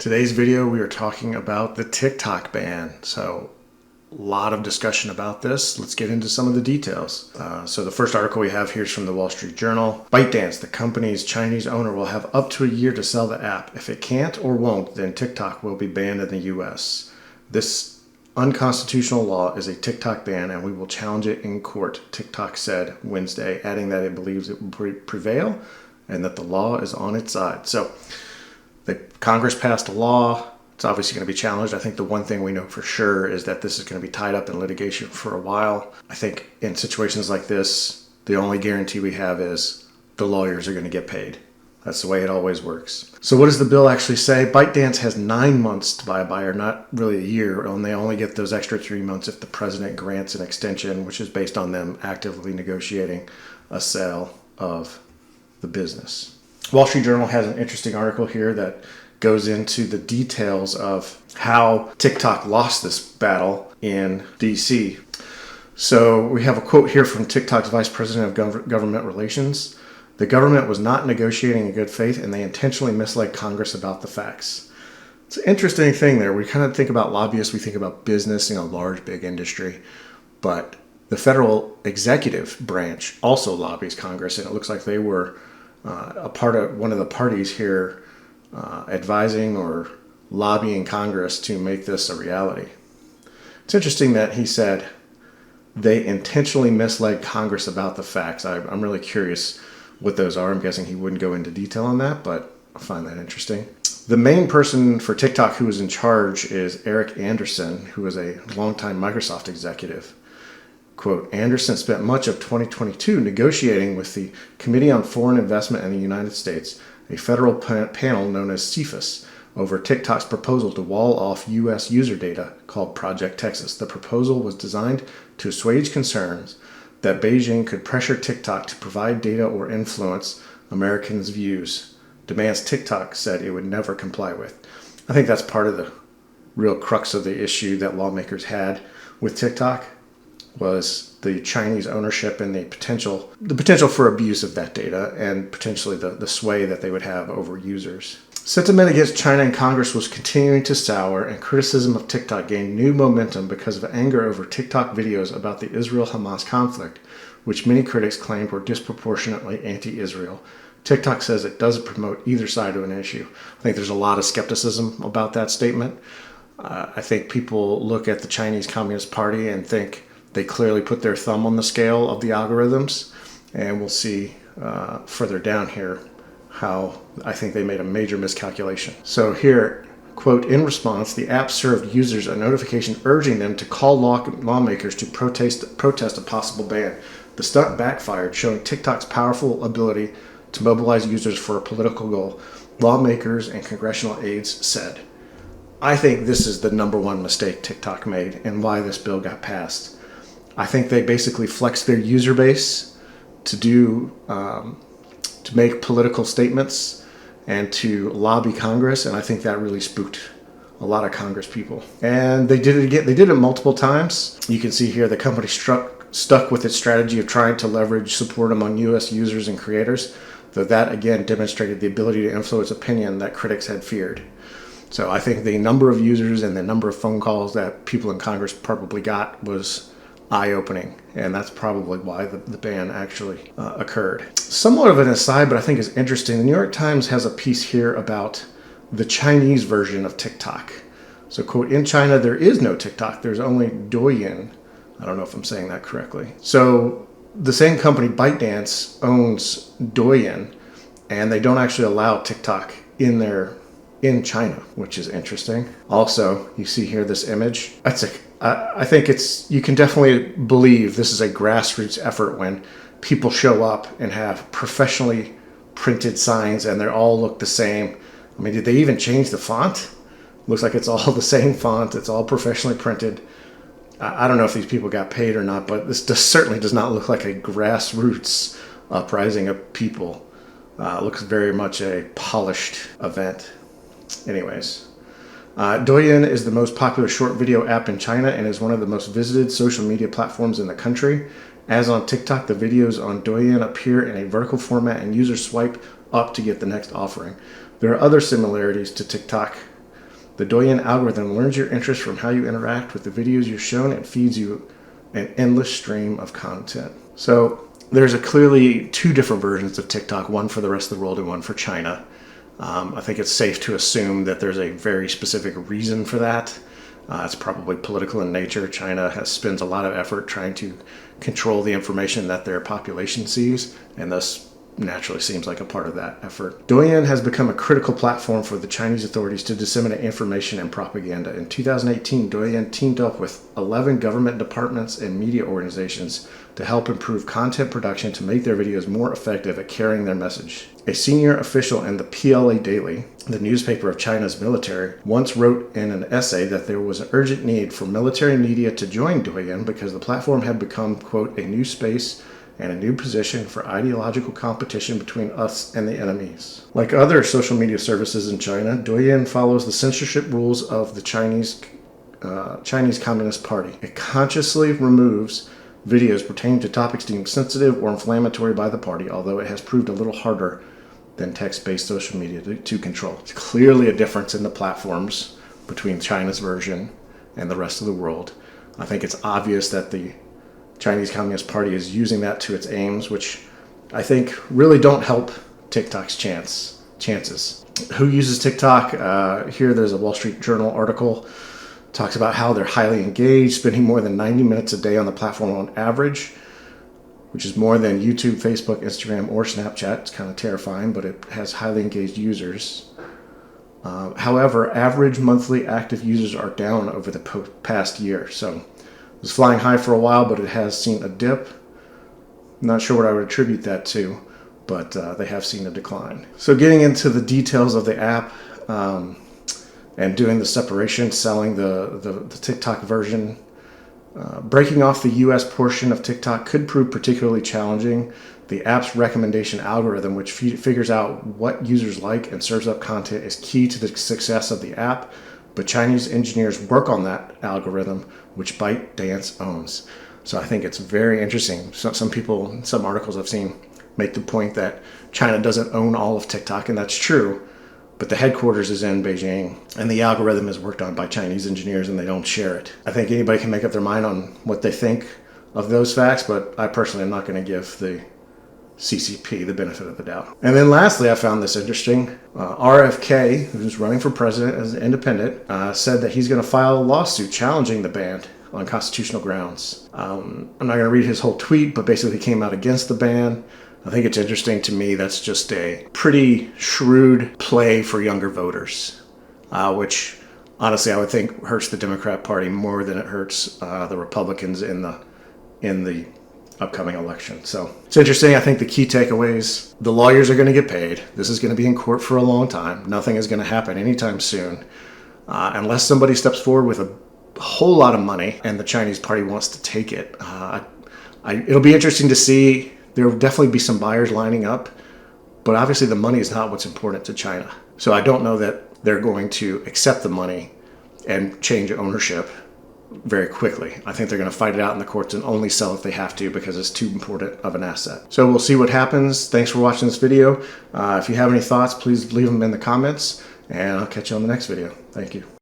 Today's video, we are talking about the TikTok ban. So a lot of discussion about this. Let's get into some of the details. So the first article we have here is from the Wall Street Journal. ByteDance, the company's Chinese owner, will have up to a year to sell the app. If it can't or won't, then TikTok will be banned in the US. This unconstitutional law is a TikTok ban and we will challenge it in court, TikTok said Wednesday, adding that it believes it will prevail and that the law is on its side. So the Congress passed a law. It's obviously going to be challenged. I think the one thing we know for sure is that this is going to be tied up in litigation for a while. I think in situations like this, the only guarantee we have is the lawyers are going to get paid. That's the way it always works. So what does the bill actually say? ByteDance has 9 months to buy a buyer, not really a year, and they only get those extra 3 months if the president grants an extension, which is based on them actively negotiating a sale of the business. Wall Street Journal has an interesting article here that goes into the details of how TikTok lost this battle in DC. So we have a quote here from TikTok's Vice President of Government Relations. The government was not negotiating in good faith and they intentionally misled Congress about the facts. It's an interesting thing there. We kind of think about lobbyists, we think about business, large, big industry, but the federal executive branch also lobbies Congress, and it looks like they were a part of one of the parties here advising or lobbying Congress to make this a reality. It's interesting that he said they intentionally misled Congress about the facts. I'm really curious what those are. I'm guessing he wouldn't go into detail on that, but I find that interesting. The main person for TikTok who is in charge is Eric Anderson, who is a longtime Microsoft executive. Quote, Anderson spent much of 2022 negotiating with the Committee on Foreign Investment in the United States, a federal panel known as CFIUS, over TikTok's proposal to wall off U.S. user data called Project Texas. The proposal was designed to assuage concerns that Beijing could pressure TikTok to provide data or influence Americans' views, demands TikTok said it would never comply with. I think that's part of the real crux of the issue that lawmakers had with TikTok was the Chinese ownership and the potential for abuse of that data and potentially the sway that they would have over users. Sentiment against China in Congress was continuing to sour, and criticism of TikTok gained new momentum because of anger over TikTok videos about the Israel-Hamas conflict, which many critics claimed were disproportionately anti-Israel. TikTok says it doesn't promote either side of an issue. I think there's a lot of skepticism about that statement. I think people look at the Chinese Communist Party and think they clearly put their thumb on the scale of the algorithms, and we'll see further down here how I think they made a major miscalculation. So here, quote, in response, the app served users a notification urging them to call lawmakers to protest a possible ban. The stunt backfired, showing TikTok's powerful ability to mobilize users for a political goal, lawmakers and congressional aides said. I think this is the number one mistake TikTok made and why this bill got passed. I think they basically flexed their user base to make political statements and to lobby Congress, and I think that really spooked a lot of Congress people. And they did it again. They did it multiple times. You can see here the company stuck with its strategy of trying to leverage support among U.S. users and creators, though that again demonstrated the ability to influence opinion that critics had feared. So I think the number of users and the number of phone calls that people in Congress probably got was eye-opening, and that's probably why the ban actually occurred. Somewhat of an aside, but I think is interesting, the New York Times has a piece here about the Chinese version of TikTok. So, quote, in China, there is no TikTok. There's only Douyin. I don't know if I'm saying that correctly. So the same company, ByteDance, owns Douyin, and they don't actually allow TikTok in China, which is interesting. Also, you see here this image. I think you can definitely believe this is a grassroots effort when people show up and have professionally printed signs and they all look the same. I mean, did they even change the font? Looks like it's all the same font. It's all professionally printed. I don't know if these people got paid or not, but this certainly does not look like a grassroots uprising of people. Looks very much a polished event. Anyways, Douyin is the most popular short video app in China and is one of the most visited social media platforms in the country. As on TikTok, the videos on Douyin appear in a vertical format and users swipe up to get the next offering. There are other similarities to TikTok The Douyin algorithm learns your interest from how you interact with the videos you're shown and feeds you an endless stream of content. So there's clearly two different versions of TikTok, one for the rest of the world and one for China. I think it's safe to assume that there's a very specific reason for that. It's probably political in nature. China spends a lot of effort trying to control the information that their population sees, and thus naturally seems like a part of that effort. Douyin has become a critical platform for the Chinese authorities to disseminate information and propaganda. In 2018, Douyin teamed up with 11 government departments and media organizations to help improve content production to make their videos more effective at carrying their message. A senior official in the PLA Daily, the newspaper of China's military, once wrote in an essay that there was an urgent need for military media to join Douyin because the platform had become, quote, a new space and a new position for ideological competition between us and the enemies. Like other social media services in China, Douyin follows the censorship rules of the Chinese Communist Party. It consciously removes videos pertaining to topics deemed sensitive or inflammatory by the party, although it has proved a little harder than text-based social media to control. It's clearly a difference in the platforms between China's version and the rest of the world. I think it's obvious that the Chinese Communist Party is using that to its aims, which I think really don't help TikTok's chances. Who uses TikTok? Here there's a Wall Street Journal article. Talks about how they're highly engaged, spending more than 90 minutes a day on the platform on average, which is more than YouTube, Facebook, Instagram, or Snapchat. It's kind of terrifying, but it has highly engaged users. However, average monthly active users are down over the past year. So it was flying high for a while, but it has seen a dip. I'm not sure what I would attribute that to, but they have seen a decline. So getting into the details of the app, and doing the separation, selling the TikTok version. Breaking off the US portion of TikTok could prove particularly challenging. The app's recommendation algorithm, which figures out what users like and serves up content, is key to the success of the app, but Chinese engineers work on that algorithm, which ByteDance owns. So I think it's very interesting. Some people, some articles I've seen make the point that China doesn't own all of TikTok, and that's true. But the headquarters is in Beijing, and the algorithm is worked on by Chinese engineers, and they don't share it. I think anybody can make up their mind on what they think of those facts, but I personally am not going to give the CCP the benefit of the doubt. And then lastly, I found this interesting. RFK, who's running for president as an independent, said that he's going to file a lawsuit challenging the ban on constitutional grounds. I'm not going to read his whole tweet, but basically he came out against the ban. I think it's interesting to me. That's just a pretty shrewd play for younger voters, which honestly I would think hurts the Democrat Party more than it hurts the Republicans in the upcoming election. So it's interesting. I think the key takeaways: the lawyers are going to get paid. This is going to be in court for a long time. Nothing is going to happen anytime soon, unless somebody steps forward with a whole lot of money and the Chinese party wants to take it. It'll be interesting to see. There will definitely be some buyers lining up, but obviously the money is not what's important to China. So I don't know that they're going to accept the money and change ownership very quickly. I think they're going to fight it out in the courts and only sell if they have to because it's too important of an asset. So we'll see what happens. Thanks for watching this video. If you have any thoughts, please leave them in the comments, and I'll catch you on the next video. Thank you.